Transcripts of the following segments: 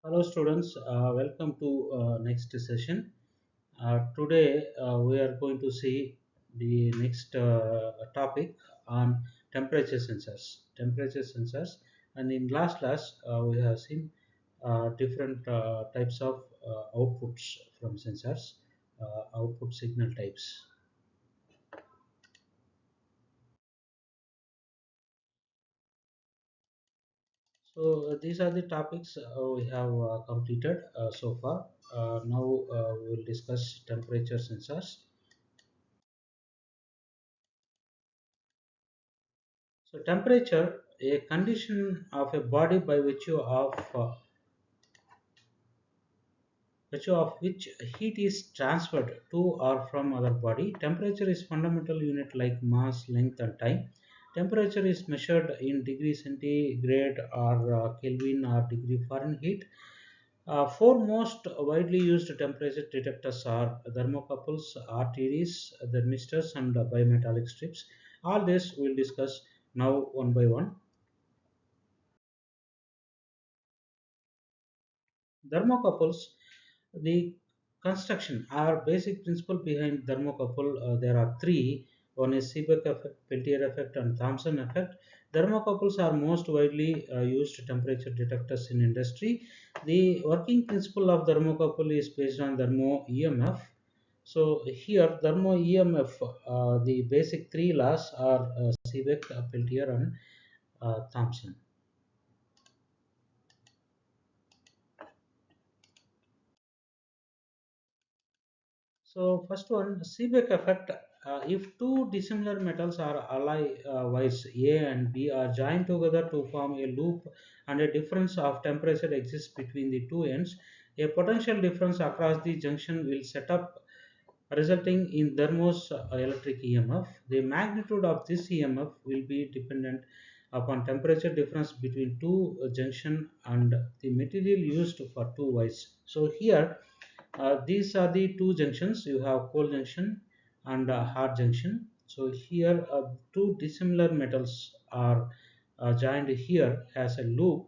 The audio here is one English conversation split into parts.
Hello students, welcome to next session. Today we are going to see the next topic on temperature sensors. Temperature sensors, and in last class we have seen different types of outputs from sensors, output signal types. So these are the topics we have completed so far. Now we will discuss temperature sensors. So temperature, a condition of a body by virtue of which heat is transferred to or from other body. Temperature is fundamental unit like mass, length, and time. Temperature is measured in degree centigrade or Kelvin or degree Fahrenheit. Four most widely used temperature detectors are thermocouples, RTDs, thermistors, and bimetallic strips. All this we'll discuss now one by one. Thermocouples, the construction or basic principle behind thermocouple, there are three. One is Seebeck effect, Peltier effect, and Thomson effect. Thermocouples are most widely used temperature detectors in industry. The working principle of thermocouple is based on thermo EMF. So here thermo EMF, the basic three laws are Seebeck, Peltier, and Thomson. So first one, Seebeck effect. If two dissimilar metals are alloy wires A and B are joined together to form a loop and a difference of temperature exists between the two ends, a potential difference across the junction will set up resulting in thermos electric EMF. The magnitude of this EMF will be dependent upon temperature difference between two junction and the material used for two wires. So here these are the two junctions. You have cold junction and hot junction. So here two dissimilar metals are joined here as a loop.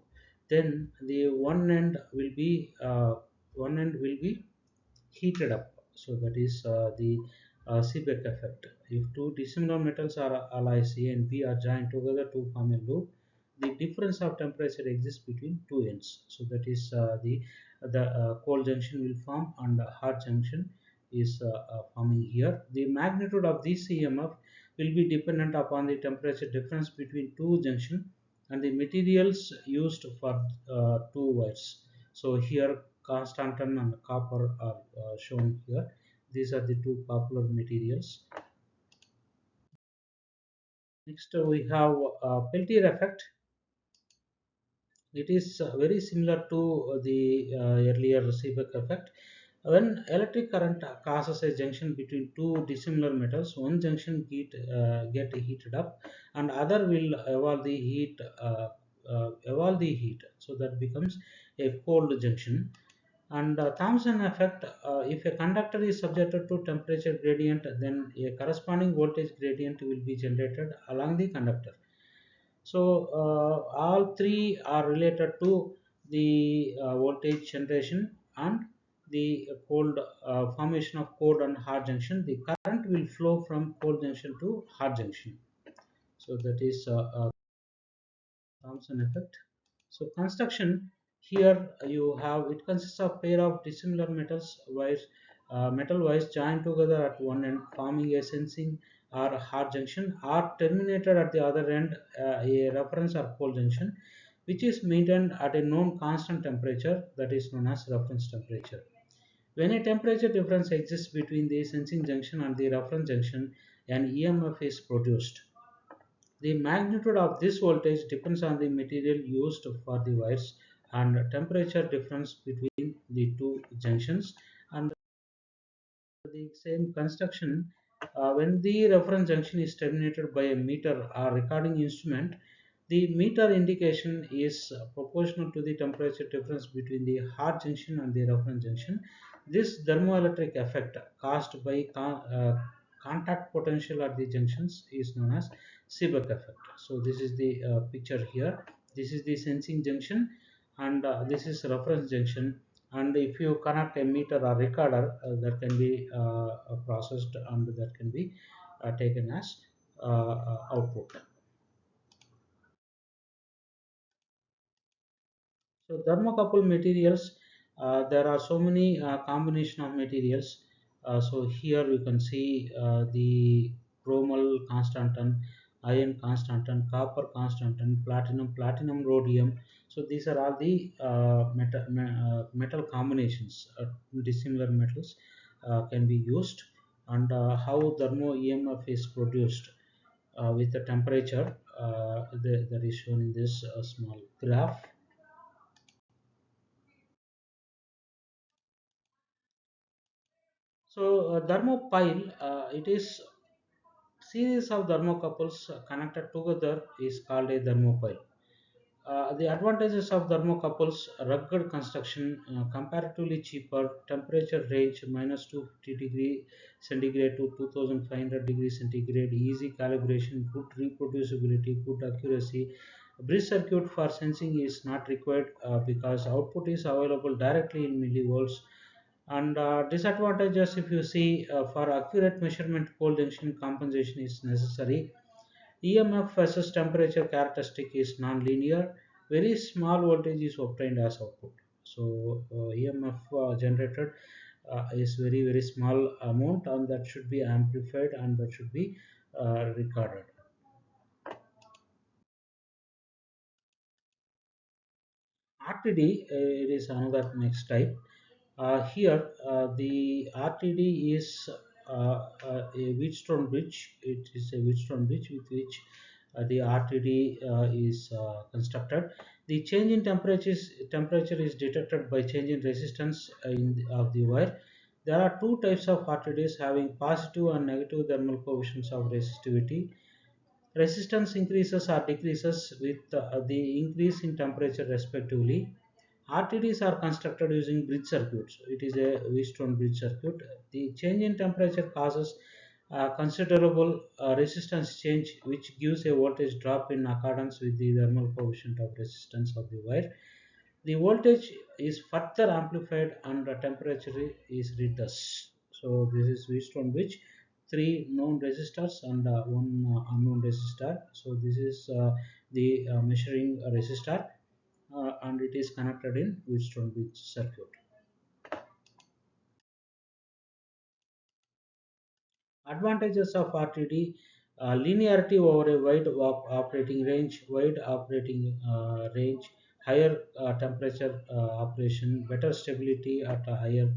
Then the one end will be heated up. So that is the Seebeck effect. If two dissimilar metals are alloys A and B are joined together to form a loop, the difference of temperature exists between two ends. So that is the cold junction will form and the hot junction is forming here. The magnitude of this EMF will be dependent upon the temperature difference between two junction and the materials used for two wires. So here Constantan and copper are shown here. These are the two popular materials. Next we have Peltier effect. It is very similar to the earlier Seebeck effect. When electric current causes a junction between two dissimilar metals, one junction get heated up, and other will evolve the heat. So that becomes a cold junction. And Thomson effect, if a conductor is subjected to temperature gradient, then a corresponding voltage gradient will be generated along the conductor. So all three are related to the voltage generation and the cold formation of cold and hot junction. The current will flow from cold junction to hot junction. So that is Thomson effect. So construction, here you have, it consists of pair of dissimilar metal wires joined together at one end, forming a sensing or hot junction, or terminated at the other end, a reference or cold junction, which is maintained at a known constant temperature, that is known as reference temperature. When a temperature difference exists between the sensing junction and the reference junction, an EMF is produced. The magnitude of this voltage depends on the material used for the wires and temperature difference between the two junctions. And the same construction, when the reference junction is terminated by a meter or recording instrument, the meter indication is proportional to the temperature difference between the hot junction and the reference junction. This thermoelectric effect caused by contact potential at the junctions is known as Seebeck effect. So this is the picture here. This is the sensing junction, and this is reference junction. And if you connect a meter or recorder, that can be processed and that can be taken as output. So thermocouple materials, there are so many combination of materials. So here you can see the chromal constantan, iron constantan, copper constantan, platinum rhodium. So these are all the metal combinations. Dissimilar metals can be used, and how thermo EMF is produced with the temperature that is shown in this small graph. So thermopile, it is series of thermocouples connected together is called a thermopile. The advantages of thermocouples: rugged construction, comparatively cheaper, temperature range minus 250 degree centigrade to 2500 degrees centigrade, easy calibration, good reproducibility, good accuracy. Bridge circuit for sensing is not required because output is available directly in millivolts. And disadvantages, if you see, for accurate measurement, cold junction compensation is necessary. EMF versus temperature characteristic is non-linear. Very small voltage is obtained as output. So EMF generated is very small amount, and that should be amplified and that should be recorded. RTD, it is another next type. Here, the RTD is a Wheatstone bridge. It is a Wheatstone bridge with which the RTD is constructed. The change in temperature is detected by change in resistance of the wire. There are two types of RTDs having positive and negative thermal coefficients of resistivity. Resistance increases or decreases with the increase in temperature respectively. RTDs are constructed using bridge circuits. It is a Wheatstone bridge circuit. The change in temperature causes considerable resistance change, which gives a voltage drop in accordance with the thermal coefficient of resistance of the wire. The voltage is further amplified and the temperature is reduced. So this is Wheatstone bridge, three known resistors and one unknown resistor. So this is the measuring resistor, and it is connected in Wheatstone bridge circuit. Advantages of RTD: linearity over a wide operating range, higher temperature operation, better stability at a higher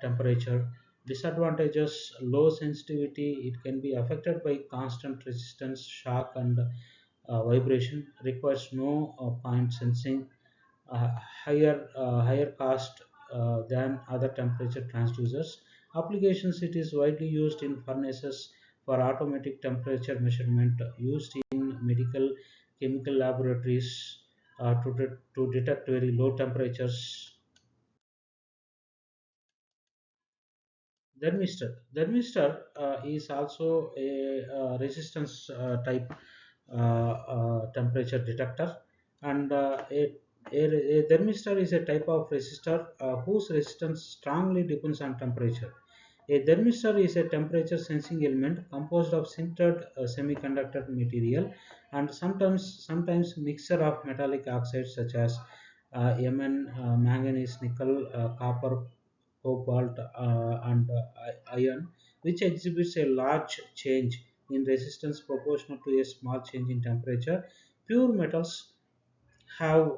temperature. Disadvantages: low sensitivity, it can be affected by constant resistance, shock, and vibration, requires no point sensing, uh, higher cost than other temperature transducers. Applications: it is widely used in furnaces for automatic temperature measurement, used in medical chemical laboratories to detect very low temperatures. Thermistor is also a resistance type temperature detector, and a thermistor is a type of resistor whose resistance strongly depends on temperature. A thermistor is a temperature sensing element composed of sintered semiconductor material and sometimes mixture of metallic oxides such as Mn, manganese, nickel, copper, cobalt, and iron, which exhibits a large change in resistance proportional to a small change in temperature. Pure metals have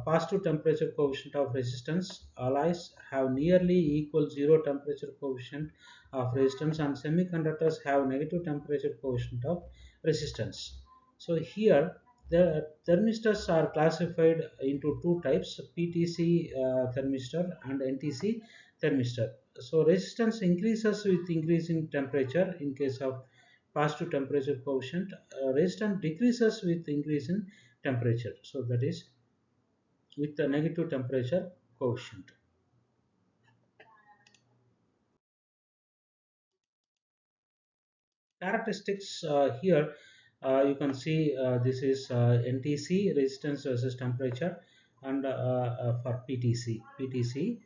positive temperature coefficient of resistance. Alloys have nearly equal zero temperature coefficient of resistance, and semiconductors have negative temperature coefficient of resistance. So here the thermistors are classified into two types: PTC thermistor and NTC thermistor. So resistance increases with increase in temperature in case of positive temperature coefficient. Resistance decreases with increase in temperature. So that is with the negative temperature coefficient. Characteristics here, you can see this is NTC, resistance versus temperature. and for PTC.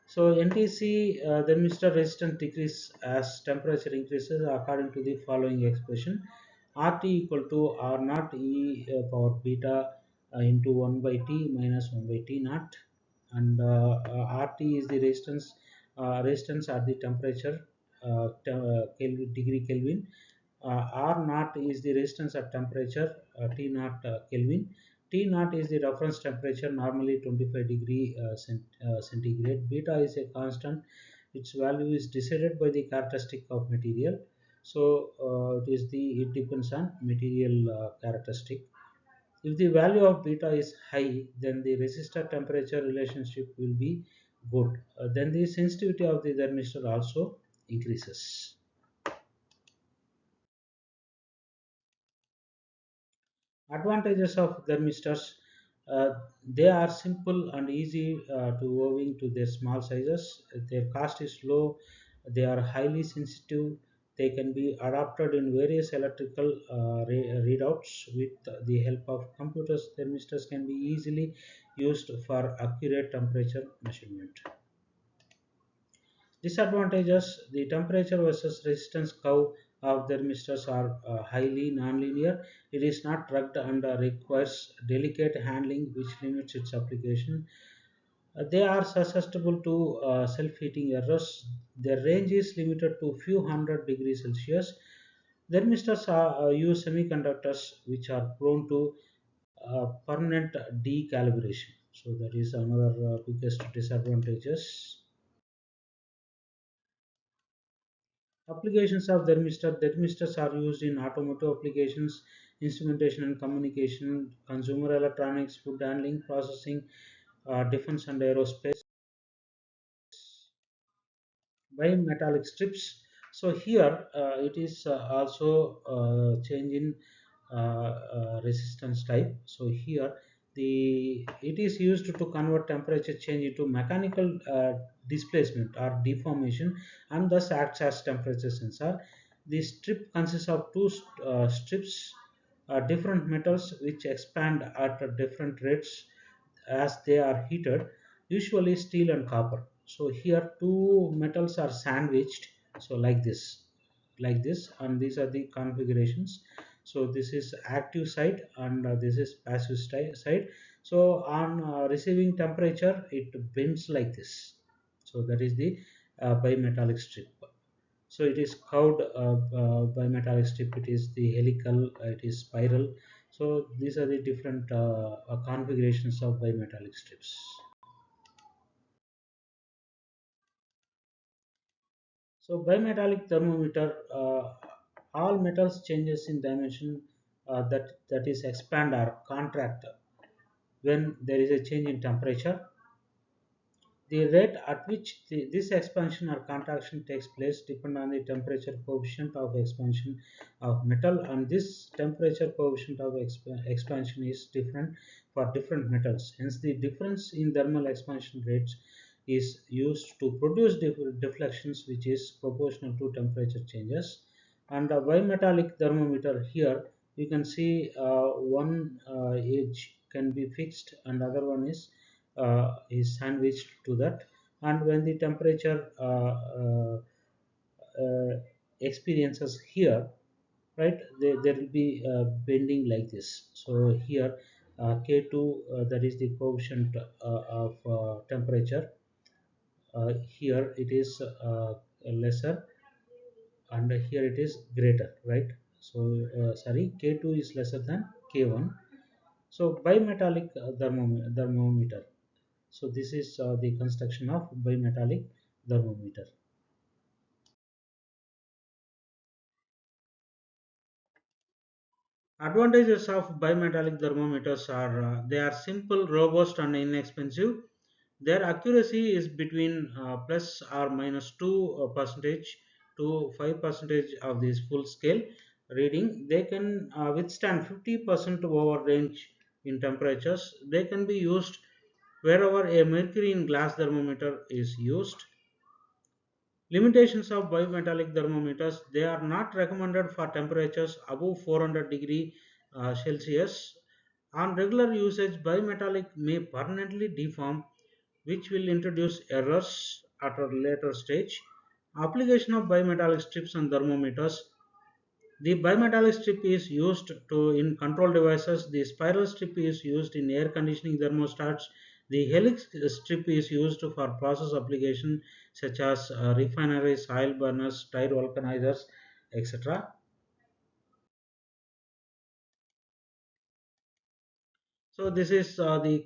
So NTC, then Mr. Resistance decrease as temperature increases according to the following expression: RT equal to R naught E power beta into 1 by T minus 1 by T naught, and RT is the resistance at the temperature Kelvin, degree Kelvin. R naught is the resistance at temperature T naught Kelvin. T naught is the reference temperature, normally 25 degree centigrade. Beta is a constant. Its value is decided by the characteristic of material. So it depends on material characteristic. If the value of beta is high, then the resistor temperature relationship will be good. Then the sensitivity of the thermistor also increases. Advantages of thermistors: they are simple and easy to owing to their small sizes. Their cost is low. They are highly sensitive. They can be adapted in various electrical readouts with the help of computers. Thermistors can be easily used for accurate temperature measurement. Disadvantages: the temperature versus resistance curve of thermistors are highly nonlinear. It is not rugged and requires delicate handling, which limits its application. They are susceptible to self-heating errors. Their range is limited to few hundred degrees Celsius. Thermistors use semiconductors which are prone to permanent decalibration. So that is another biggest disadvantages. Applications of thermistors are used in automotive applications, instrumentation and communication, consumer electronics, food handling, processing, defense and aerospace, bimetallic strips. So here it is also change in resistance type. So here it is used to convert temperature change into mechanical displacement or deformation, and thus acts as temperature sensor. The strip consists of two strips, different metals which expand at different rates as they are heated, usually steel and copper. So here two metals are sandwiched, so like this, and these are the configurations. So this is active side and this is passive side. So on receiving temperature it bends like this. So that is the bimetallic strip. So it is curved bimetallic strip, it is the helical, it is spiral. So these are the different configurations of bimetallic strips. So bimetallic thermometer, all metals changes in dimension, that is expand or contract when there is a change in temperature. The rate at which this expansion or contraction takes place depend on the temperature coefficient of expansion of metal, and this temperature coefficient of expansion is different for different metals. Hence, the difference in thermal expansion rates is used to produce deflections, which is proportional to temperature changes. And a bimetallic thermometer, here you can see one edge can be fixed and other one is sandwiched to that, and when the temperature experiences here, right, there will be bending like this. So here K2, that is the coefficient of temperature, here it is lesser and here it is greater, right? So sorry, K2 is lesser than K1. So bimetallic thermometer. So this is the construction of bimetallic thermometer. Advantages of bimetallic thermometers are they are simple, robust, and inexpensive. Their accuracy is between plus or minus 2 percentage to 5 percentage of this full scale reading. They can withstand 50% over range in temperatures. They can be used wherever a mercury in glass thermometer is used. Limitations of bimetallic thermometers: they are not recommended for temperatures above 400 degree Celsius On regular usage, bimetallic may permanently deform, which will introduce errors at a later stage. Application of bimetallic strips on thermometers. The bimetallic strip is used in control devices. The spiral strip is used in air conditioning thermostats. The helix strip is used for process application such as refineries, oil burners, tire vulcanizers, etc. So this is the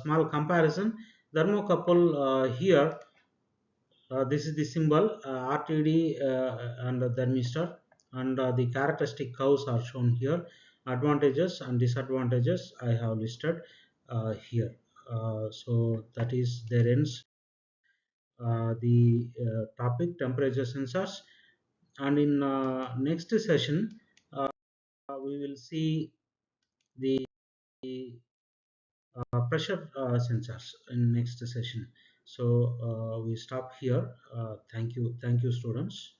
small comparison. Thermocouple here, this is the symbol RTD and the thermistor, and the characteristic curves are shown here. Advantages and disadvantages I have listed here. So that is there ends the topic temperature sensors, and in next session we will see the pressure sensors in next session. So we stop here. Thank you students.